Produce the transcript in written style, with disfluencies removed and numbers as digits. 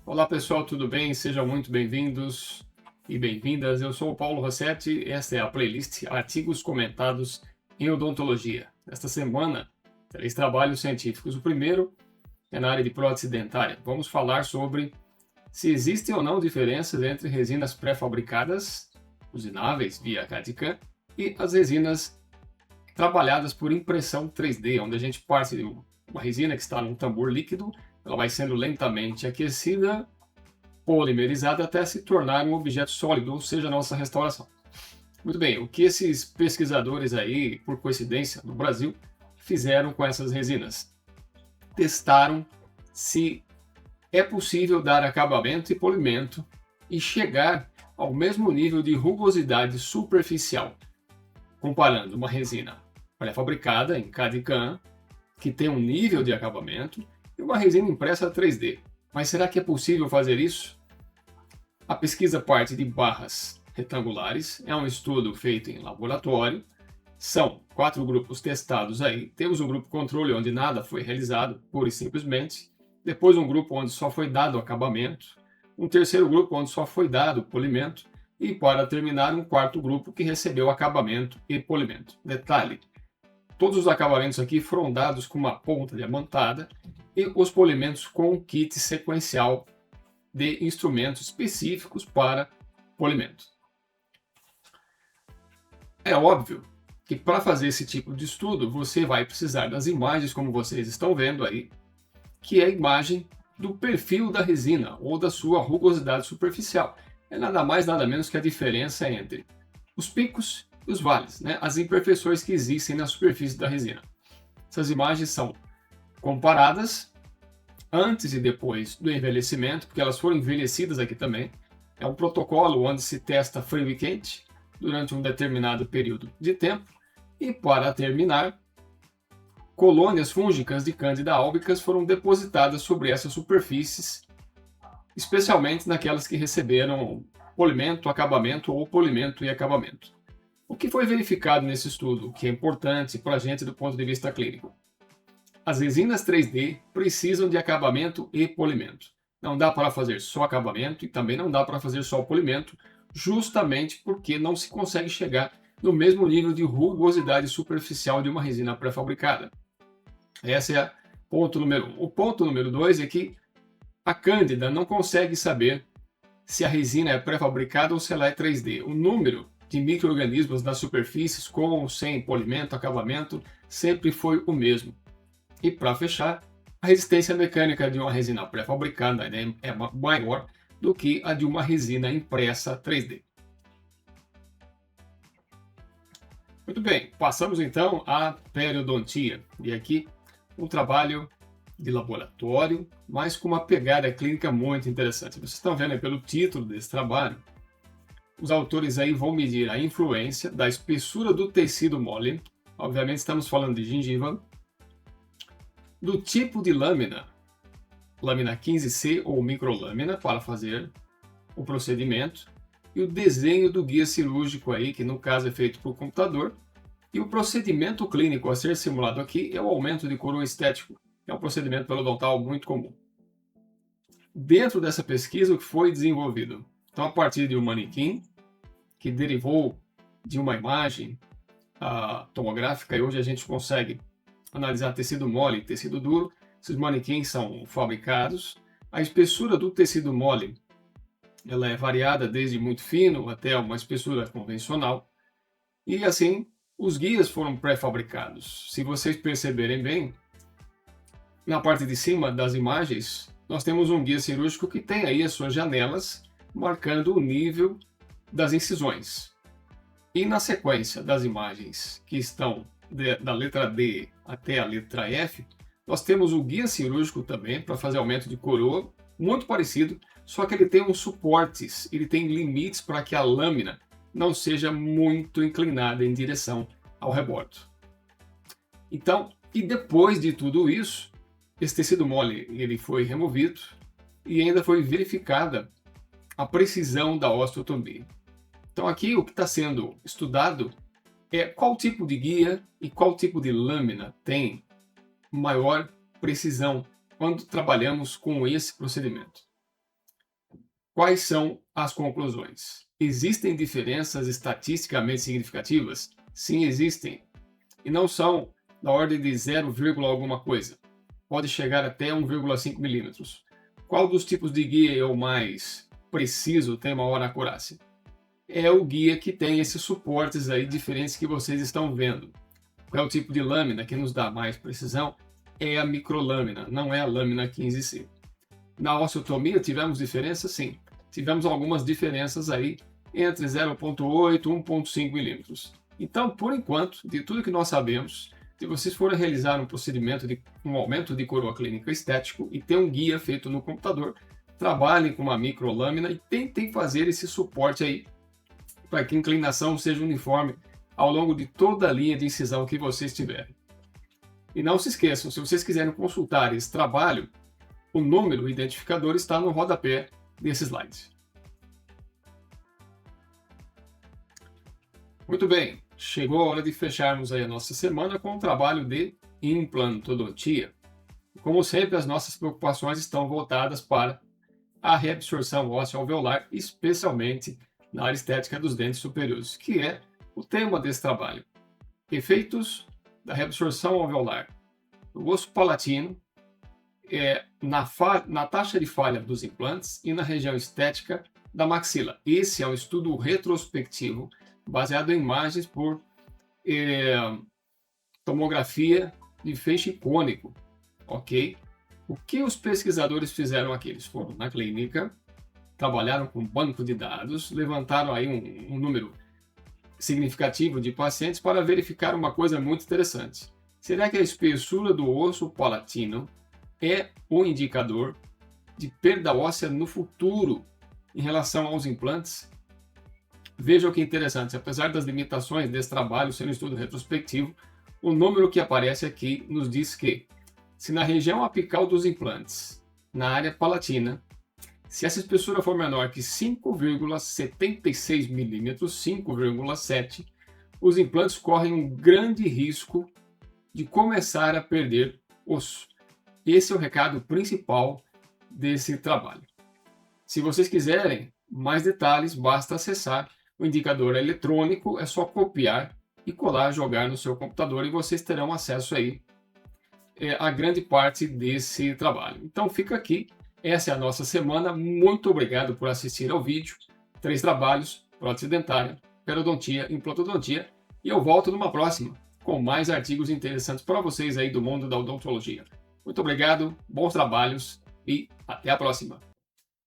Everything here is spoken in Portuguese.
Olá pessoal, tudo bem? Sejam muito bem-vindos e bem-vindas. Eu sou o Paulo Rossetti e esta é a playlist Artigos Comentados em Odontologia. Esta semana, 3 trabalhos científicos. O primeiro é na área de prótese dentária. Vamos falar sobre se existem ou não diferenças entre resinas pré-fabricadas, usináveis via CAD/CAM, e as resinas trabalhadas por impressão 3D, onde a gente parte de uma resina que está num tambor líquido. Ela vai sendo lentamente aquecida, polimerizada até se tornar um objeto sólido, ou seja, a nossa restauração. Muito bem, o que esses pesquisadores aí, por coincidência, no Brasil, fizeram com essas resinas? Testaram se é possível dar acabamento e polimento e chegar ao mesmo nível de rugosidade superficial, comparando uma resina pré-fabricada em CAD/CAM, que tem um nível de acabamento, e uma resina impressa 3D. Mas será que é possível fazer isso? A pesquisa parte de barras retangulares, é um estudo feito em laboratório, são 4 grupos testados aí. Temos um grupo controle onde nada foi realizado, pura e simplesmente, depois um grupo onde só foi dado acabamento, um terceiro grupo onde só foi dado polimento, e para terminar um quarto grupo que recebeu acabamento e polimento. Detalhe, todos os acabamentos aqui foram dados com uma ponta diamantada e os polimentos com um kit sequencial de instrumentos específicos para polimento. É óbvio que para fazer esse tipo de estudo você vai precisar das imagens, como vocês estão vendo aí, que é a imagem do perfil da resina ou da sua rugosidade superficial. É nada mais nada menos que a diferença entre os picos e os vales, né? As imperfeições que existem na superfície da resina. Essas imagens são comparadas antes e depois do envelhecimento, porque elas foram envelhecidas aqui também. É um protocolo onde se testa frio e quente durante um determinado período de tempo. E para terminar, colônias fúngicas de Candida albicans foram depositadas sobre essas superfícies, especialmente naquelas que receberam polimento, acabamento ou polimento e acabamento. O que foi verificado nesse estudo, que é importante para a gente do ponto de vista clínico? As resinas 3D precisam de acabamento e polimento. Não dá para fazer só acabamento e também não dá para fazer só polimento, justamente porque não se consegue chegar no mesmo nível de rugosidade superficial de uma resina pré-fabricada. Esse é o ponto número 1. O ponto número 2 é que a Cândida não consegue saber se a resina é pré-fabricada ou se ela é 3D. O número de micro-organismos nas superfícies, com ou sem polimento, acabamento, sempre foi o mesmo. E para fechar, a resistência mecânica de uma resina pré-fabricada é maior do que a de uma resina impressa 3D. Muito bem, passamos então à periodontia. E aqui um trabalho de laboratório, mas com uma pegada clínica muito interessante. Vocês estão vendo aí pelo título desse trabalho, os autores aí vão medir a influência da espessura do tecido mole, obviamente estamos falando de gengiva, do tipo de lâmina, lâmina 15C ou microlâmina para fazer o procedimento, e o desenho do guia cirúrgico aí, que no caso é feito por computador, e o procedimento clínico a ser simulado aqui é o aumento de coroa estético, que é um procedimento periodontal muito comum. Dentro dessa pesquisa, o que foi desenvolvido? Então, a partir de um manequim, que derivou de uma imagem tomográfica, e hoje a gente consegue analisar tecido mole e tecido duro. Esses manequins são fabricados. A espessura do tecido mole ela é variada desde muito fino até uma espessura convencional. E assim, os guias foram pré-fabricados. Se vocês perceberem bem, na parte de cima das imagens, nós temos um guia cirúrgico que tem aí as suas janelas, marcando o nível das incisões. E na sequência das imagens que estão da letra D até a letra F, nós temos o guia cirúrgico também para fazer aumento de coroa, muito parecido, só que ele tem uns suportes, ele tem limites para que a lâmina não seja muito inclinada em direção ao rebordo. Então, e depois de tudo isso, esse tecido mole ele foi removido e ainda foi verificada a precisão da osteotomia. Então aqui o que está sendo estudado é qual tipo de guia e qual tipo de lâmina tem maior precisão quando trabalhamos com esse procedimento. Quais são as conclusões? Existem diferenças estatisticamente significativas? Sim, existem. E não são da ordem de 0, alguma coisa. Pode chegar até 1,5 milímetros. Qual dos tipos de guia é o mais preciso, tem maior acurácia? É o guia que tem esses suportes aí diferentes que vocês estão vendo. Qual é o tipo de lâmina que nos dá mais precisão? É a microlâmina, não é a lâmina 15C. Na osteotomia tivemos diferenças? Sim. Tivemos algumas diferenças aí entre 0,8 e 1,5 milímetros. Então, por enquanto, de tudo que nós sabemos, se vocês forem realizar um procedimento de um aumento de coroa clínica estético e ter um guia feito no computador, trabalhem com uma microlâmina e tentem fazer esse suporte aí para que a inclinação seja uniforme ao longo de toda a linha de incisão que vocês tiverem. E não se esqueçam, se vocês quiserem consultar esse trabalho, o número o identificador está no rodapé desse slide. Muito bem, chegou a hora de fecharmos aí a nossa semana com o trabalho de implantodontia. Como sempre, as nossas preocupações estão voltadas para a reabsorção óssea alveolar, especialmente na área estética dos dentes superiores, que é o tema desse trabalho. Efeitos da reabsorção alveolar no osso palatino, na taxa de falha dos implantes e na região estética da maxila. Esse é um estudo retrospectivo baseado em imagens por tomografia de feixe cônico, ok? O que os pesquisadores fizeram aqui? Eles foram na clínica, trabalharam com banco de dados, levantaram aí um número significativo de pacientes para verificar uma coisa muito interessante. Será que a espessura do osso palatino é um indicador de perda óssea no futuro em relação aos implantes? Veja o que é interessante, apesar das limitações desse trabalho sendo um estudo retrospectivo, o número que aparece aqui nos diz que, se na região apical dos implantes, na área palatina, se essa espessura for menor que 5,76 milímetros, 5,7, os implantes correm um grande risco de começar a perder osso. Esse é o recado principal desse trabalho. Se vocês quiserem mais detalhes, basta acessar o indicador eletrônico, é só copiar e colar, jogar no seu computador e vocês terão acesso aí a grande parte desse trabalho. Então fica aqui, essa é a nossa semana. Muito obrigado por assistir ao vídeo. 3 trabalhos, prótese dentária, periodontia, implantodontia, e eu volto numa próxima com mais artigos interessantes para vocês aí do mundo da odontologia. Muito obrigado, bons trabalhos e até a próxima!